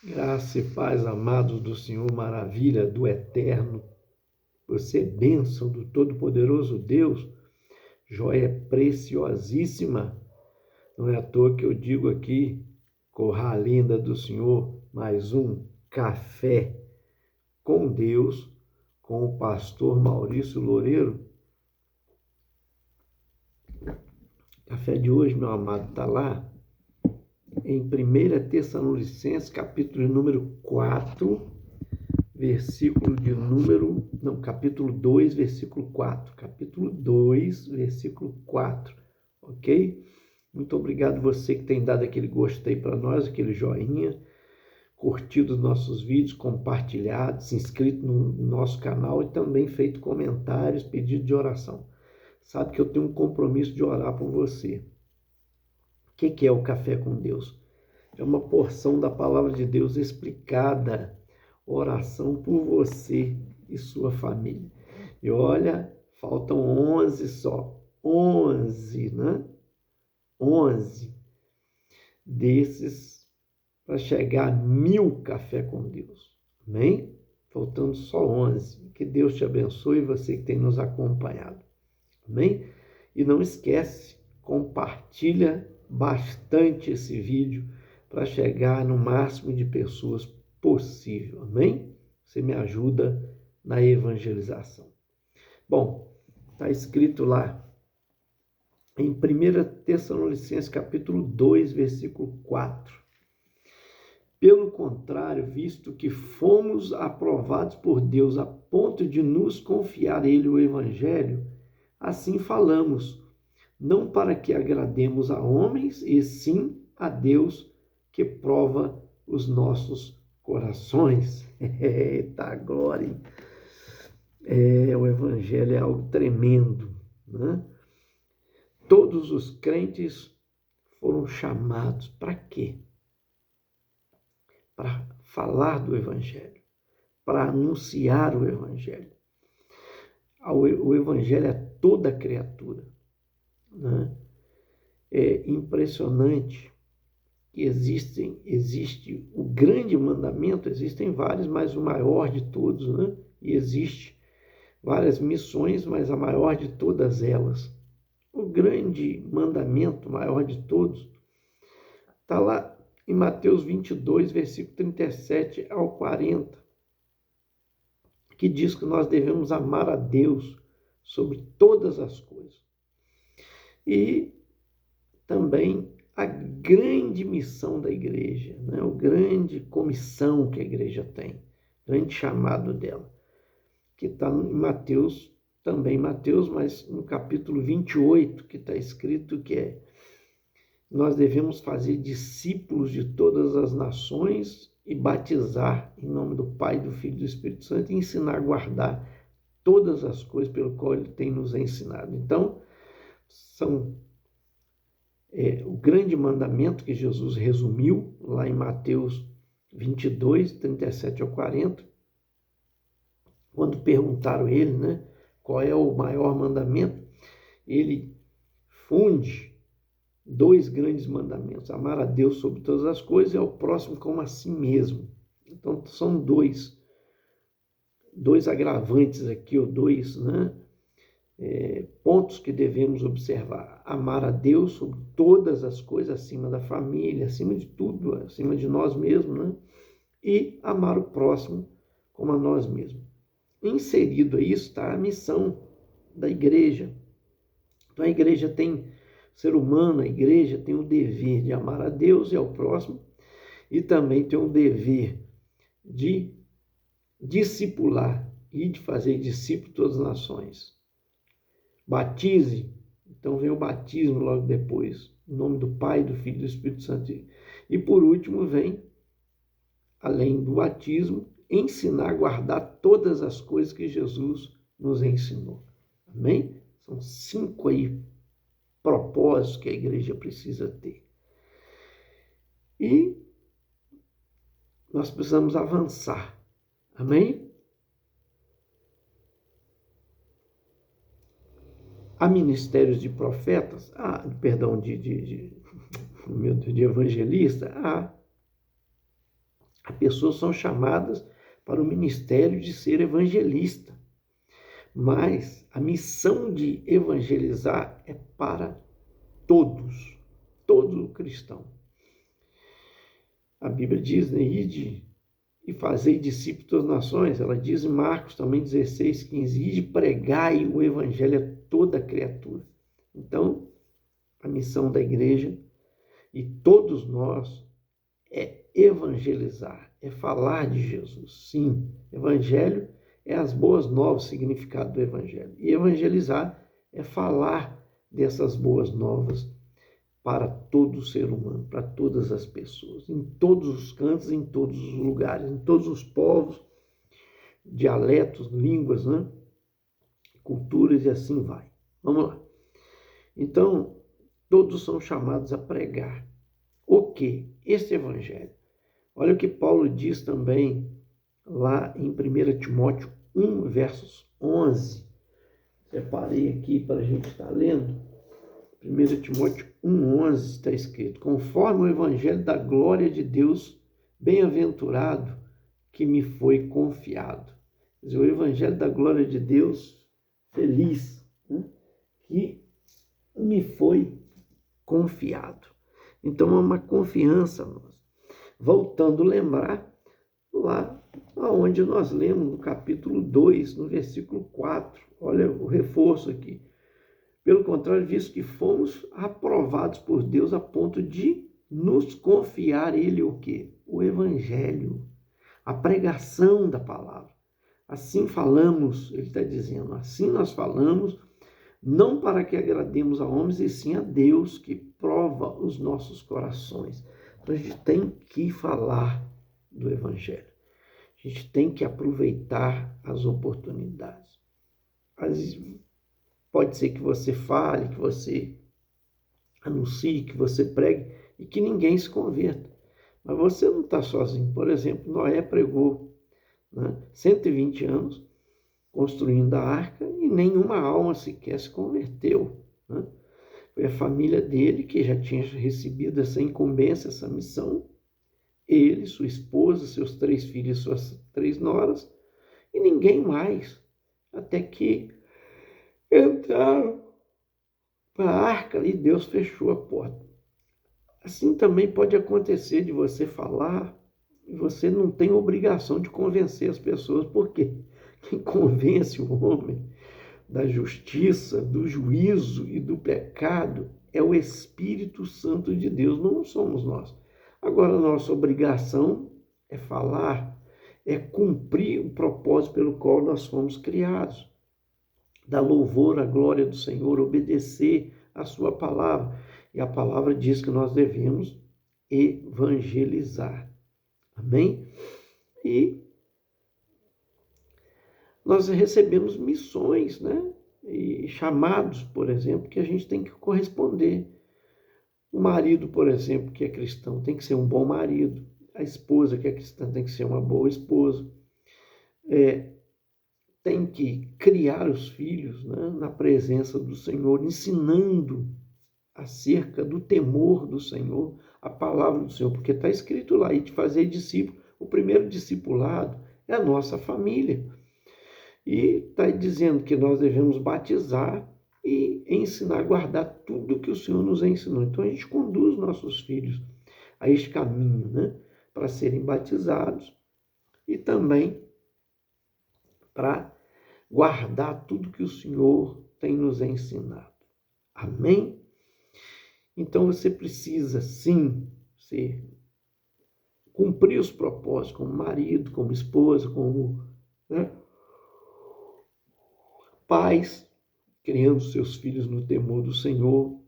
Graça e paz, amados do Senhor, maravilha do Eterno. Você é bênção do Todo-Poderoso Deus, joia preciosíssima. Não é à toa que eu digo aqui, corra linda do Senhor, mais um café com Deus, com o pastor Maurício Loureiro. O café de hoje, meu amado, está lá em 1 Tessalonicenses, capítulo número 4, capítulo 2, versículo 4. Capítulo 2, versículo 4, ok? Muito obrigado você que tem dado aquele gostei para nós, aquele joinha, curtido os nossos vídeos, compartilhado, se inscrito no nosso canal e também feito comentários, pedido de oração. Sabe que eu tenho um compromisso de orar por você. O que é o Café com Deus? É uma porção da palavra de Deus explicada, oração por você e sua família. E olha, faltam 11 só, 11, né? 11 desses para chegar a 1000 Café com Deus. Amém? Faltando só 11. Que Deus te abençoe, você que tem nos acompanhado. Amém? E não esquece, compartilha bastante esse vídeo para chegar no máximo de pessoas possível. Amém? Você me ajuda na evangelização. Bom, está escrito lá em 1 Tessalonicenses capítulo 2, versículo 4. Pelo contrário, visto que fomos aprovados por Deus a ponto de nos confiar a Ele o Evangelho, assim falamos, não para que agrademos a homens, e sim a Deus que prova os nossos corações. Eita glória! O Evangelho é algo tremendo, né? Todos os crentes foram chamados para quê? Para falar do Evangelho, para anunciar o Evangelho. O Evangelho é toda criatura, né? É impressionante que existe o grande mandamento, existem vários, mas o maior de todos, né? E existe várias missões, mas a maior de todas elas, o grande mandamento, maior de todos, está lá em Mateus 22, versículo 37 ao 40, que diz que nós devemos amar a Deus sobre todas as coisas. E também a grande missão da igreja, né? A grande comissão que a igreja tem, grande chamado dela, que está em Mateus, também Mateus, mas no capítulo 28, que está escrito que nós devemos fazer discípulos de todas as nações e batizar em nome do Pai, do Filho e do Espírito Santo e ensinar a guardar todas as coisas pelo qual Ele tem nos ensinado. Então, o grande mandamento que Jesus resumiu lá em Mateus 22, 37 ao 40, quando perguntaram a ele, né, qual é o maior mandamento, ele funde dois grandes mandamentos: amar a Deus sobre todas as coisas e ao próximo como a si mesmo. Então, são dois agravantes aqui, ou dois, né, pontos que devemos observar: amar a Deus sobre todas as coisas, acima da família, acima de tudo, acima de nós mesmos, né? E amar o próximo como a nós mesmos. Inserido a isso está a missão da igreja. Então a igreja tem, ser humano, a igreja tem o dever de amar a Deus e ao próximo, e também tem o dever de discipular e de fazer discípulo de todas as nações. Batize, então vem o batismo logo depois, em nome do Pai, do Filho e do Espírito Santo. E por último vem, além do batismo, ensinar a guardar todas as coisas que Jesus nos ensinou. Amém? São 5 aí propósitos que a igreja precisa ter. E nós precisamos avançar. Amém? Há ministérios de profetas, de evangelista, As pessoas são chamadas para o ministério de ser evangelista, mas a missão de evangelizar é para todos, todo cristão. A Bíblia diz, né, ide e fazei discípulos das nações. Ela diz em Marcos também 16:15, ide pregai o evangelho a toda criatura. Então, a missão da igreja e todos nós é evangelizar, é falar de Jesus. Sim, evangelho é as boas novas, o significado do evangelho. E evangelizar é falar dessas boas novas para todo ser humano, para todas as pessoas, em todos os cantos, em todos os lugares, em todos os povos, dialetos, línguas, né? Culturas e assim vai. Vamos lá. Então, todos são chamados a pregar. O quê? Esse evangelho. Olha o que Paulo diz também lá em 1 Timóteo 1, versos 11. Separei aqui para a gente estar lendo. 1 Timóteo 1,11 está escrito, conforme o evangelho da glória de Deus, bem-aventurado que me foi confiado. Quer dizer, o evangelho da glória de Deus, feliz, né, que me foi confiado. Então é uma confiança nossa. Voltando a lembrar, lá onde nós lemos no capítulo 2, no versículo 4, olha o reforço aqui. Pelo contrário, visto que fomos aprovados por Deus a ponto de nos confiar Ele o quê? O Evangelho, a pregação da palavra. Assim falamos, ele está dizendo, assim nós falamos, não para que agrademos a homens, e sim a Deus que prova os nossos corações. Então a gente tem que falar do Evangelho. A gente tem que aproveitar as oportunidades. Pode ser que você fale, que você anuncie, que você pregue e que ninguém se converta. Mas você não está sozinho. Por exemplo, Noé pregou, né, 120 anos construindo a arca e nenhuma alma sequer se converteu. Né? Foi a família dele que já tinha recebido essa incumbência, essa missão. Ele, sua esposa, seus 3 filhos, suas 3 noras e ninguém mais. Até que entraram para a arca e Deus fechou a porta. Assim também pode acontecer de você falar e você não tem obrigação de convencer as pessoas, porque quem convence o homem da justiça, do juízo e do pecado é o Espírito Santo de Deus, não somos nós. Agora, a nossa obrigação é falar, é cumprir o propósito pelo qual nós fomos criados. Dar louvor à glória do Senhor, obedecer a sua palavra. E a palavra diz que nós devemos evangelizar. Amém? E nós recebemos missões, né? E chamados, por exemplo, que a gente tem que corresponder. O marido, por exemplo, que é cristão, tem que ser um bom marido. A esposa que é cristã tem que ser uma boa esposa. Tem que criar os filhos, né, na presença do Senhor, ensinando acerca do temor do Senhor, a palavra do Senhor, porque está escrito lá, e de fazer discípulo. O primeiro discipulado é a nossa família. E está dizendo que nós devemos batizar e ensinar a guardar tudo que o Senhor nos ensinou. Então a gente conduz nossos filhos a este caminho, né, para serem batizados e também para guardar tudo que o Senhor tem nos ensinado. Amém? Então você precisa, sim, cumprir os propósitos como marido, como esposa, como, né, pais, criando seus filhos no temor do Senhor,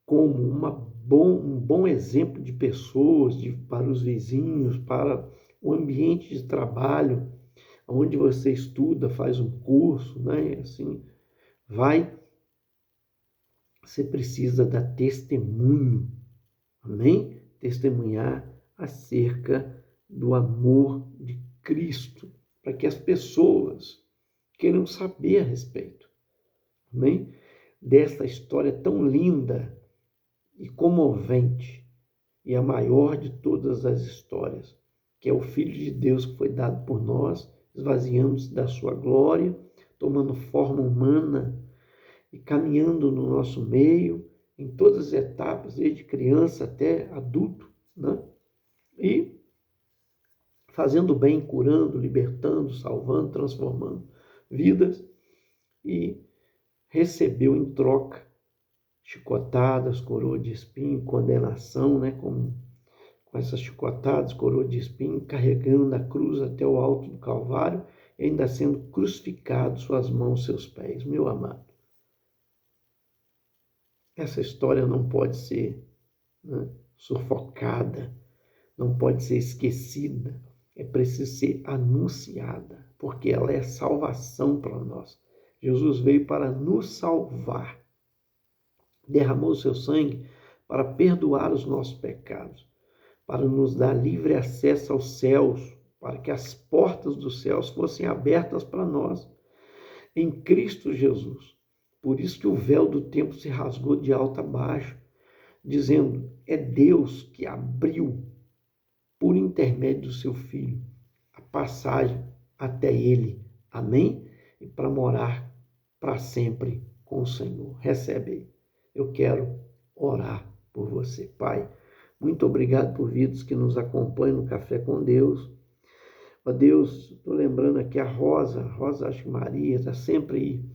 como um bom exemplo de pessoas, para os vizinhos, para o ambiente de trabalho, onde você estuda, faz um curso, né? Assim, você precisa dar testemunho, amém? Testemunhar acerca do amor de Cristo, para que as pessoas queiram saber a respeito, amém? Dessa história tão linda e comovente, e a maior de todas as histórias, que é o Filho de Deus que foi dado por nós, esvaziando-se da sua glória, tomando forma humana e caminhando no nosso meio, em todas as etapas, desde criança até adulto, né? E fazendo bem, curando, libertando, salvando, transformando vidas, e recebeu em troca chicotadas, coroa de espinho, condenação, né? Com essas chicotadas, coroa de espinho, carregando a cruz até o alto do Calvário, e ainda sendo crucificado, suas mãos, seus pés. Meu amado, essa história não pode ser, né, sufocada, não pode ser esquecida, é preciso ser anunciada, porque ela é salvação para nós. Jesus veio para nos salvar, derramou o seu sangue para perdoar os nossos pecados, para nos dar livre acesso aos céus, para que as portas dos céus fossem abertas para nós, em Cristo Jesus. Por isso que o véu do templo se rasgou de alto a baixo, dizendo, é Deus que abriu, por intermédio do seu Filho, a passagem até Ele. Amém? E para morar para sempre com o Senhor. Recebe aí. Eu quero orar por você, Pai. Muito obrigado por vidas que nos acompanham no Café com Deus. Ó Deus, estou lembrando aqui a Rosa, acho que Maria, está sempre aí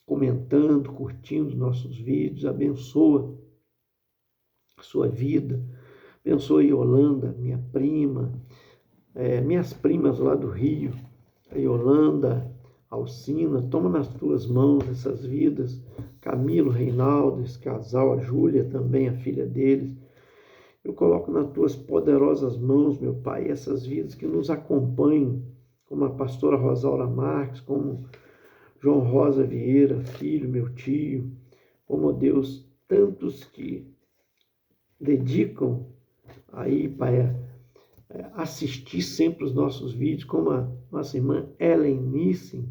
comentando, curtindo os nossos vídeos. Abençoa a sua vida. Abençoa a Yolanda, minha prima, minhas primas lá do Rio, a Yolanda, a Alcina. Toma nas tuas mãos essas vidas. Camilo, Reinaldo, esse casal, a Júlia também, a filha deles. Eu coloco nas tuas poderosas mãos, meu Pai, essas vidas que nos acompanham, como a pastora Rosaura Marques, como João Rosa Vieira, filho, meu tio, como, Deus, tantos que dedicam aí, Pai, assistir sempre os nossos vídeos, como a nossa irmã Helenice.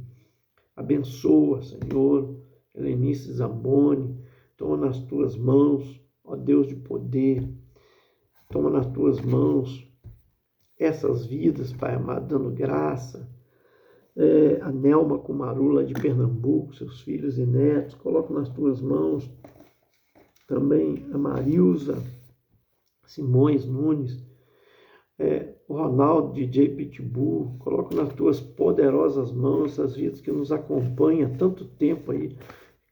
Abençoa, Senhor, Helenice Zamboni. Toma nas tuas mãos, ó Deus de poder. Toma nas tuas mãos essas vidas, Pai amado, dando graça. A Nelma Kumarula de Pernambuco, seus filhos e netos, coloco nas tuas mãos. Também a Marilza Simões Nunes, o Ronaldo DJ Pitbull, coloco nas tuas poderosas mãos essas vidas que nos acompanham há tanto tempo aí,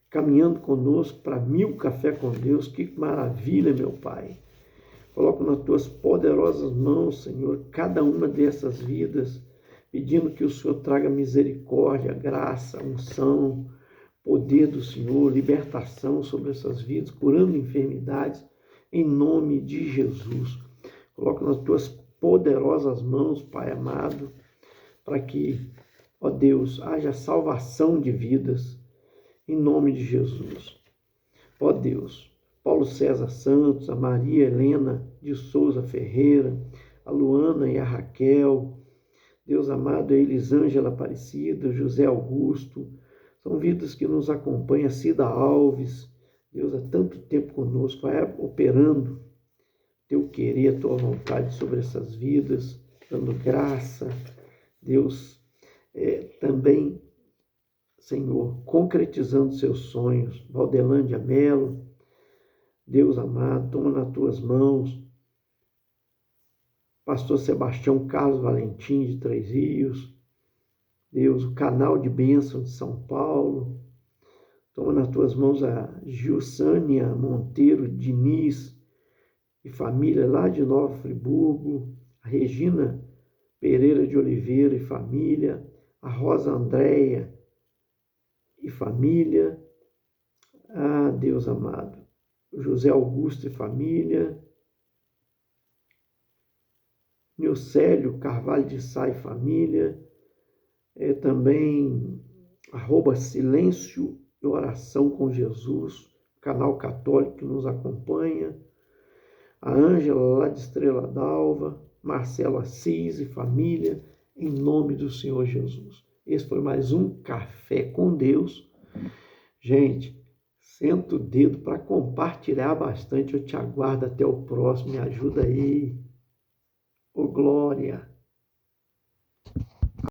caminhando conosco para 1000 Café com Deus. Que maravilha, meu Pai. Coloco nas tuas poderosas mãos, Senhor, cada uma dessas vidas, pedindo que o Senhor traga misericórdia, graça, unção, poder do Senhor, libertação sobre essas vidas, curando enfermidades, em nome de Jesus. Coloco nas tuas poderosas mãos, Pai amado, para que, ó Deus, haja salvação de vidas, em nome de Jesus. Ó Deus, Paulo César Santos, a Maria Helena de Souza Ferreira, a Luana e a Raquel, Deus amado, a Elisângela Aparecida, José Augusto, são vidas que nos acompanham, a Cida Alves, Deus há tanto tempo conosco, vai operando teu querer, a tua vontade sobre essas vidas, dando graça, Deus, também, Senhor, concretizando seus sonhos. Valdelândia Melo, Deus amado, toma nas tuas mãos. Pastor Sebastião Carlos Valentim de Três Rios, Deus, o canal de bênção de São Paulo. Toma nas tuas mãos a Gilsânia Monteiro Diniz e família lá de Nova Friburgo, a Regina Pereira de Oliveira e família, a Rosa Andréia e família, Deus amado, José Augusto e família, Nilcélio Carvalho de Sá e família, também @Silêncio e Oração com Jesus, canal católico que nos acompanha, a Ângela lá de Estrela d'Alva, Marcelo Assis e família, em nome do Senhor Jesus. Esse foi mais um Café com Deus. Gente, senta o dedo para compartilhar bastante. Eu te aguardo até o próximo. Me ajuda aí. Ô glória!